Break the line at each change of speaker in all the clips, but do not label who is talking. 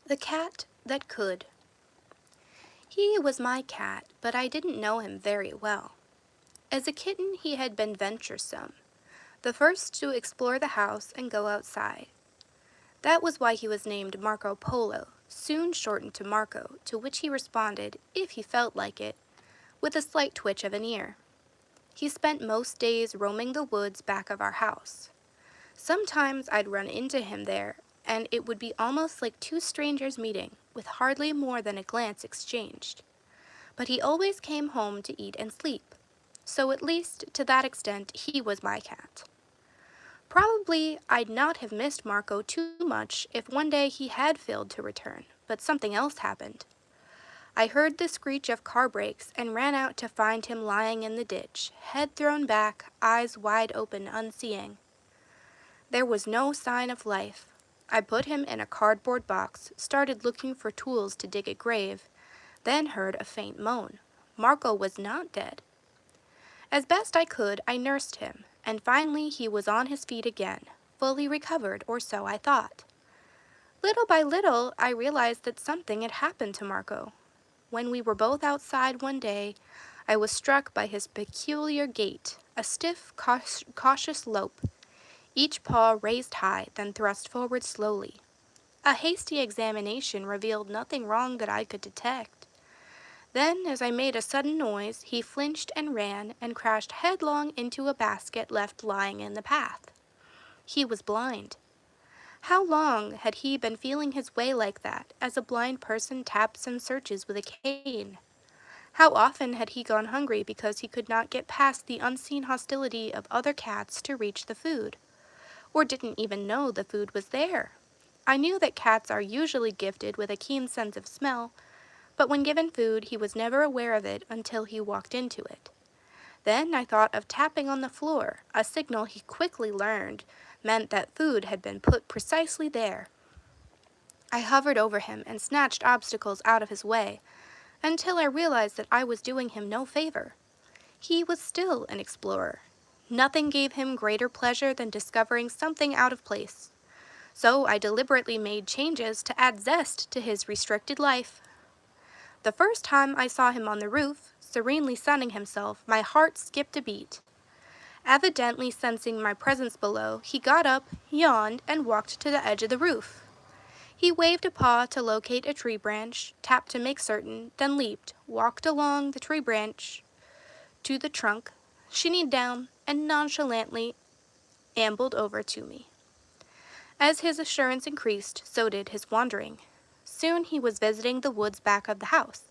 The cat that could. He was my cat, but I didn't know him very well. As a kitten, he had been venturesome, the first to explore the house and go outside. That was why he was named Marco Polo, soon shortened to Marco, to which he responded, if he felt like it, with a slight twitch of an ear. He spent most days roaming the woods back of our house. Sometimes I'd run into him there, and it would be almost like two strangers meeting, with hardly more than a glance exchanged. But he always came home to eat and sleep, so at least to that extent he was my cat. Probably I'd not have missed Marco too much if one day he had failed to return, but something else happened. I heard the screech of car brakes and ran out to find him lying in the ditch, head thrown back, eyes wide open, unseeing. There was no sign of life. I put him in a cardboard box, started looking for tools to dig a grave, then heard a faint moan. Marco was not dead. As best I could, I nursed him, and finally he was on his feet again, fully recovered, or so I thought. Little by little, I realized that something had happened to Marco. When we were both outside one day, I was struck by his peculiar gait, a stiff, cautious lope, each paw raised high, then thrust forward slowly. A hasty examination revealed nothing wrong that I could detect. Then, as I made a sudden noise, he flinched and ran and crashed headlong into a basket left lying in the path. He was blind. How long had he been feeling his way like that, as a blind person taps and searches with a cane? How often had he gone hungry because he could not get past the unseen hostility of other cats to reach the food, or didn't even know the food was there? I knew that cats are usually gifted with a keen sense of smell, but when given food, he was never aware of it until he walked into it. Then I thought of tapping on the floor, a signal he quickly learned meant that food had been put precisely there. I hovered over him and snatched obstacles out of his way, until I realized that I was doing him no favor. He was still an explorer. Nothing gave him greater pleasure than discovering something out of place. So I deliberately made changes to add zest to his restricted life. The first time I saw him on the roof, serenely sunning himself, my heart skipped a beat. Evidently sensing my presence below, he got up, yawned, and walked to the edge of the roof. He waved a paw to locate a tree branch, tapped to make certain, then leaped, walked along the tree branch to the trunk, shinnied down, and nonchalantly ambled over to me. As his assurance increased, so did his wandering. Soon he was visiting the woods back of the house.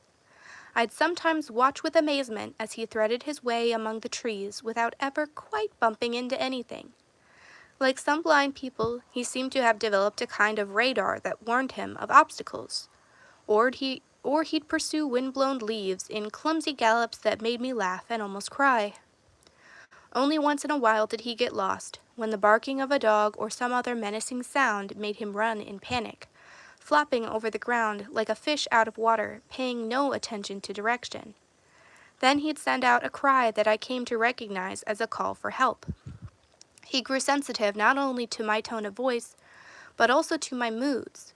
I'd sometimes watch with amazement as he threaded his way among the trees without ever quite bumping into anything. Like some blind people, he seemed to have developed a kind of radar that warned him of obstacles, or he'd pursue wind-blown leaves in clumsy gallops that made me laugh and almost cry. Only once in a while did he get lost, when the barking of a dog or some other menacing sound made him run in panic, flopping over the ground like a fish out of water, paying no attention to direction. Then he'd send out a cry that I came to recognize as a call for help. He grew sensitive not only to my tone of voice, but also to my moods.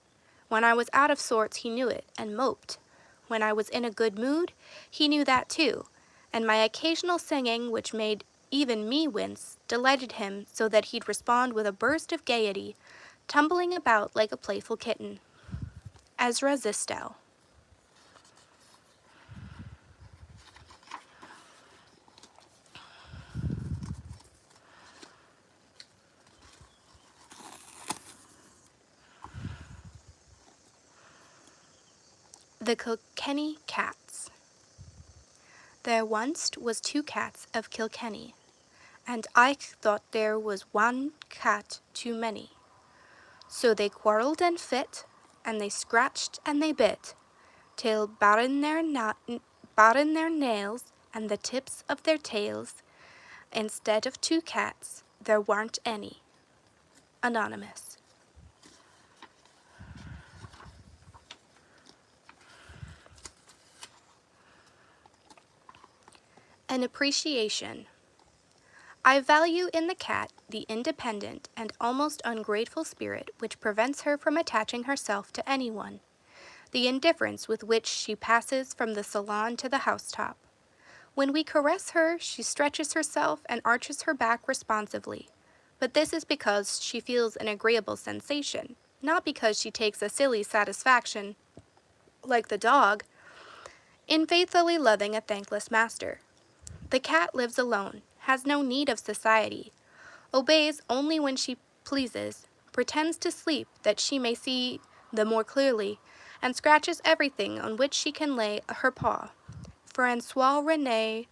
When I was out of sorts, he knew it, and moped. When I was in a good mood, he knew that too, and my occasional singing, which made even me wince, delighted him so that he'd respond with a burst of gaiety, tumbling about like a playful kitten. Ezra Zistel. The Kilkenny Cats. There once was two cats of Kilkenny, and Ike thought there was one cat too many. So they quarrelled and fit, and they scratched and they bit, till barin their nails and the tips of their tails, instead of two cats, there weren't any. Anonymous. An appreciation. I value in the cat the independent and almost ungrateful spirit which prevents her from attaching herself to anyone, the indifference with which she passes from the salon to the housetop. When we caress her, she stretches herself and arches her back responsively, but this is because she feels an agreeable sensation, not because she takes a silly satisfaction, like the dog, in faithfully loving a thankless master. The cat lives alone, has no need of society, obeys only when she pleases, pretends to sleep that she may see the more clearly, and scratches everything on which she can lay her paw. Francois Rene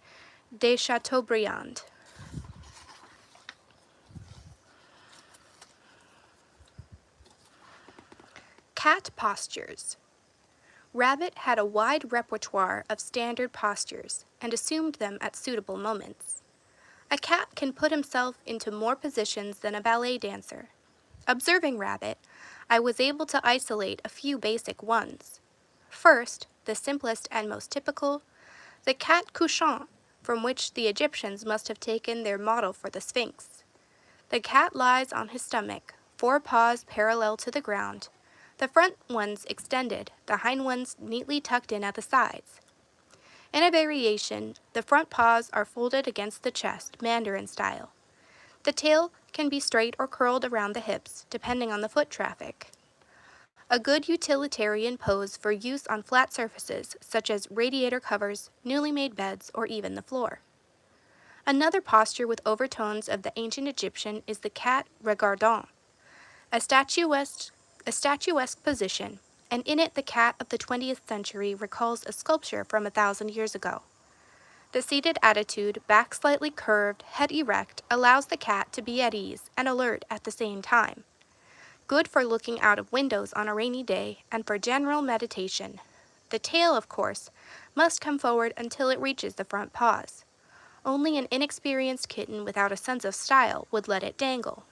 de Chateaubriand. Cat postures. Rabbit had a wide repertoire of standard postures and assumed them at suitable moments. A cat can put himself into more positions than a ballet dancer. Observing Rabbit, I was able to isolate a few basic ones. First, the simplest and most typical, the cat couchant, from which the Egyptians must have taken their model for the Sphinx. The cat lies on his stomach, 4 paws parallel to the ground, the front ones extended, the hind ones neatly tucked in at the sides. In a variation, the front paws are folded against the chest, Mandarin style. The tail can be straight or curled around the hips, depending on the foot traffic. A good utilitarian pose for use on flat surfaces, such as radiator covers, newly made beds, or even the floor. Another posture with overtones of the ancient Egyptian is the cat regardant, a statuesque position, and in it the cat of the 20th century recalls a sculpture from 1,000 years ago. The seated attitude, back slightly curved, head erect, allows the cat to be at ease and alert at the same time. Good for looking out of windows on a rainy day and for general meditation. The tail, of course, must come forward until it reaches the front paws. Only an inexperienced kitten without a sense of style would let it dangle.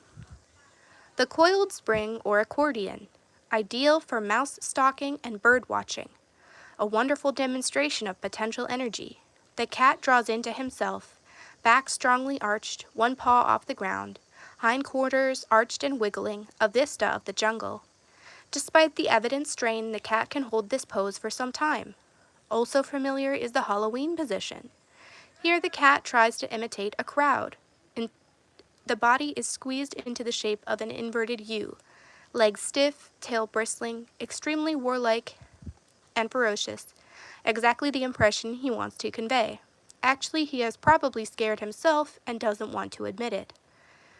The coiled spring or accordion, ideal for mouse stalking and bird watching. A wonderful demonstration of potential energy. The cat draws into himself, back strongly arched, 1 paw off the ground, hindquarters arched and wiggling, a vista of the jungle. Despite the evident strain, the cat can hold this pose for some time. Also familiar is the Halloween position. Here the cat tries to imitate a crowd. The body is squeezed into the shape of an inverted U, legs stiff, tail bristling, extremely warlike and ferocious, exactly the impression he wants to convey. Actually, he has probably scared himself and doesn't want to admit it.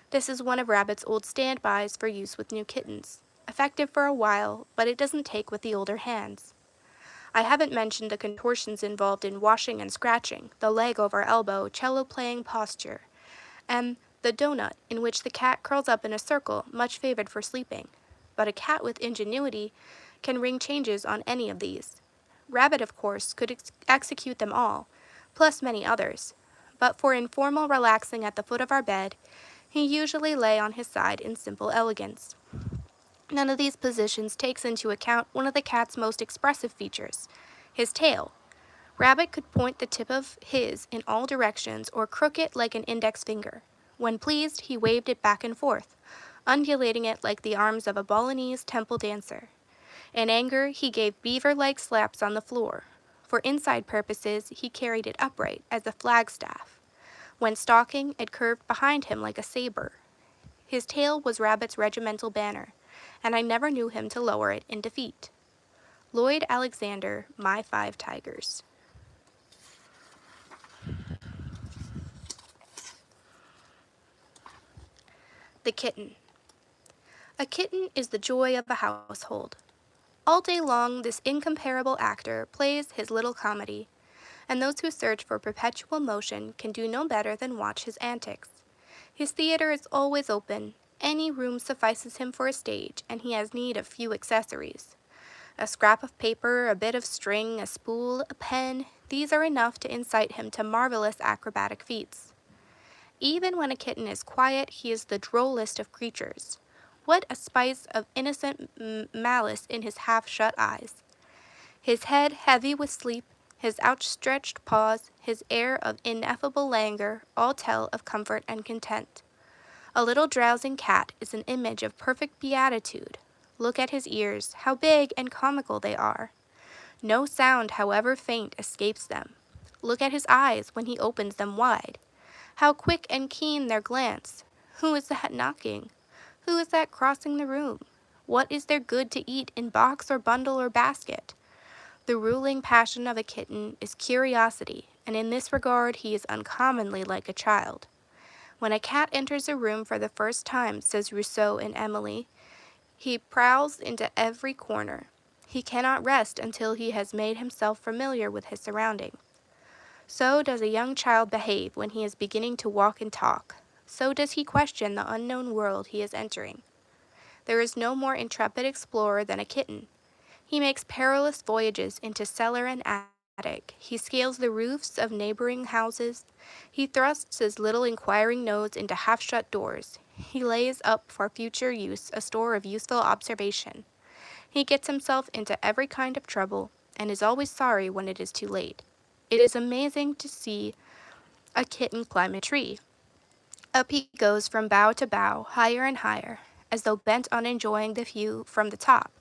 This is one of Rabbit's old standbys for use with new kittens. Effective for a while, but it doesn't take with the older hands. I haven't mentioned the contortions involved in washing and scratching, the leg over elbow, cello playing posture, and the donut, in which the cat curls up in a circle, much favored for sleeping. But a cat with ingenuity can ring changes on any of these. Rabbit, of course, could execute them all, plus many others. But for informal relaxing at the foot of our bed, he usually lay on his side in simple elegance. None of these positions takes into account one of the cat's most expressive features, his tail. Rabbit could point the tip of his in all directions or crook it like an index finger. When pleased, he waved it back and forth, undulating it like the arms of a Balinese temple dancer. In anger, he gave beaver-like slaps on the floor. For inside purposes, he carried it upright as a flagstaff. When stalking, it curved behind him like a saber. His tail was Rabbit's regimental banner, and I never knew him to lower it in defeat. Lloyd Alexander, My 5 Tigers. The kitten. A kitten is the joy of a household. All day long, this incomparable actor plays his little comedy, and those who search for perpetual motion can do no better than watch his antics. His theater is always open. Any room suffices him for a stage, and he has need of few accessories. A scrap of paper, a bit of string, a spool, a pen, these are enough to incite him to marvelous acrobatic feats. Even when a kitten is quiet, he is the drollest of creatures. What a spice of innocent malice in his half-shut eyes. His head heavy with sleep, his outstretched paws, his air of ineffable languor, all tell of comfort and content. A little drowsing cat is an image of perfect beatitude. Look at his ears, how big and comical they are. No sound, however faint, escapes them. Look at his eyes when he opens them wide. How quick and keen their glance! Who is that knocking? Who is that crossing the room? What is there good to eat in box or bundle or basket? The ruling passion of a kitten is curiosity, and in this regard he is uncommonly like a child. When a cat enters a room for the first time, says Rousseau in Emily, he prowls into every corner. He cannot rest until he has made himself familiar with his surroundings. So does a young child behave when he is beginning to walk and talk. So does he question the unknown world he is entering. There is no more intrepid explorer than a kitten. He makes perilous voyages into cellar and attic. He scales the roofs of neighboring houses. He thrusts his little inquiring nose into half-shut doors. He lays up for future use a store of useful observation. He gets himself into every kind of trouble, and is always sorry when it is too late. It is amazing to see a kitten climb a tree. Up he goes from bough to bough, higher and higher, as though bent on enjoying the view from the top.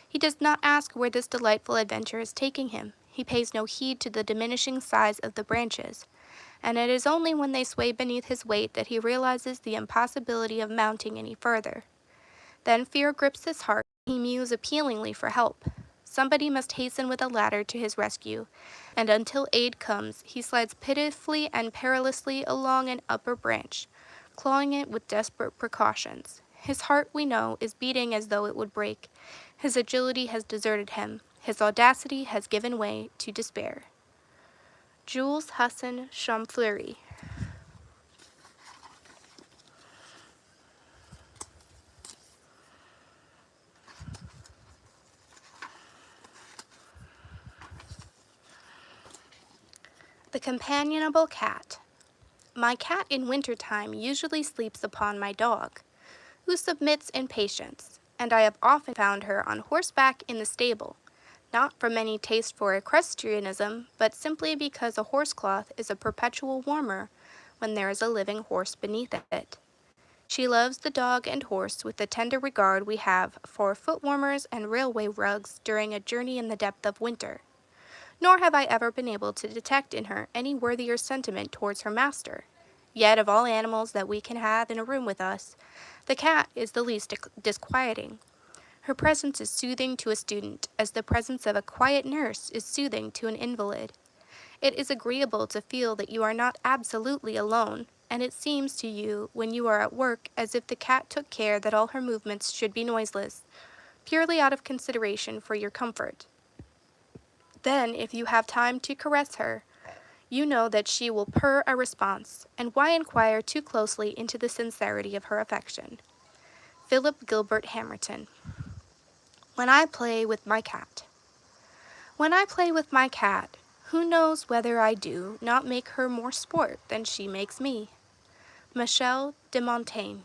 He does not ask where this delightful adventure is taking him. He pays no heed to the diminishing size of the branches, and it is only when they sway beneath his weight that he realizes the impossibility of mounting any further. Then fear grips his heart, and he mews appealingly for help. Somebody must hasten with a ladder to his rescue, and until aid comes, he slides pitifully and perilously along an upper branch, clawing it with desperate precautions. His heart, we know, is beating as though it would break. His agility has deserted him. His audacity has given way to despair. Jules, Husson, Champfleury. The Companionable Cat. My cat in winter-time usually sleeps upon my dog, who submits in patience, and I have often found her on horseback in the stable, not from any taste for equestrianism, but simply because a horsecloth is a perpetual warmer when there is a living horse beneath it. She loves the dog and horse with the tender regard we have for foot-warmers and railway rugs during a journey in the depth of winter. Nor have I ever been able to detect in her any worthier sentiment towards her master. Yet of all animals that we can have in a room with us, the cat is the least disquieting. Her presence is soothing to a student, as the presence of a quiet nurse is soothing to an invalid. It is agreeable to feel that you are not absolutely alone, and it seems to you, when you are at work, as if the cat took care that all her movements should be noiseless, purely out of consideration for your comfort. Then, if you have time to caress her, you know that she will purr a response, and why inquire too closely into the sincerity of her affection? Philip Gilbert Hamerton. When I play with my cat. When I play with my cat, who knows whether I do not make her more sport than she makes me? Michel de Montaigne.